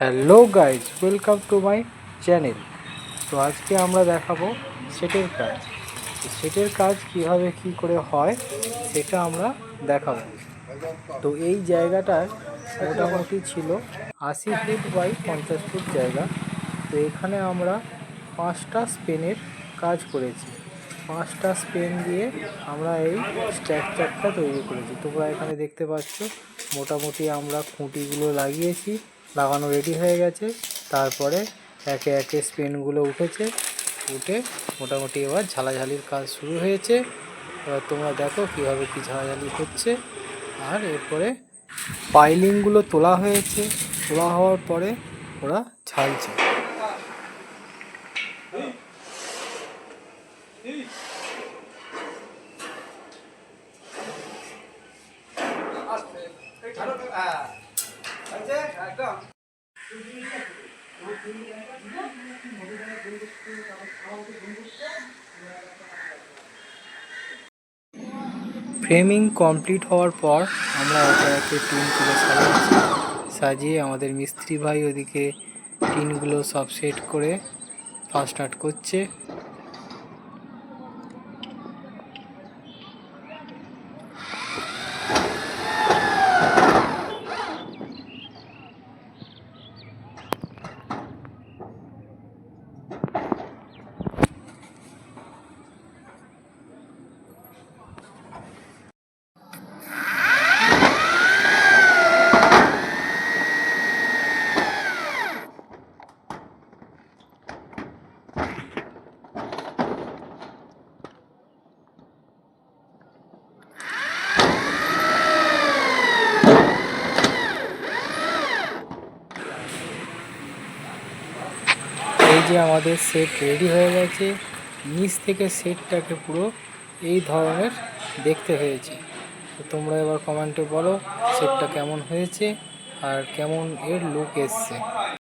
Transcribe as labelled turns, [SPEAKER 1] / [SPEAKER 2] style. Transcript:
[SPEAKER 1] Hello guys, welcome to my channel. তো আজকে আমরা দেখাবো সেটের কাজ। সেটের কাজ কিভাবে কি করে হয় সেটা আমরা দেখাবো। তো এই জায়গাটায় মোটামুটি ছিল 80 ফিট বাই 50 ফুট জায়গা। তো এখানে আমরা 5টা স্পেনের কাজ করেছি। 5টা স্পেন দিয়ে আমরা এই স্ট্রাকচারটা তৈরি করেছি। তোমরা এখানে দেখতে পাচ্ছ মোটামুটি আমরা খুঁটিগুলো লাগিয়েছি, লাগানো রেডি হয়ে গেছে। তারপরে একে একে স্পেনগুলো উঠে মোটামুটি এবার ঝালাঝালির কাজ শুরু হয়েছে। এবার তোমরা দেখো কীভাবে কী ঝালাঝালি হচ্ছে। আর এরপরে পাইলিংগুলো তোলা হয়েছে, তোলা হওয়ার পরে ওরা ঝালছে। ফ্রেমিং কমপ্লিট হওয়ার পর আমরা একে একে টিনগুলো সাজাচ্ছি। সাজিয়ে আমাদের মিস্ত্রি ভাই ওদিকে টিনগুলো সব সেট করে ফার্স্ট স্টার্ট করছে। এই যে আমাদের সেট রেডি হয়ে গেছে। নিচ থেকে সেটটাকে পুরো এই ধরনের দেখতে হয়েছে। তো তোমরা এবার কমেন্টে বলো সেটটা কেমন হয়েছে আর কেমন এর লুক এসছে।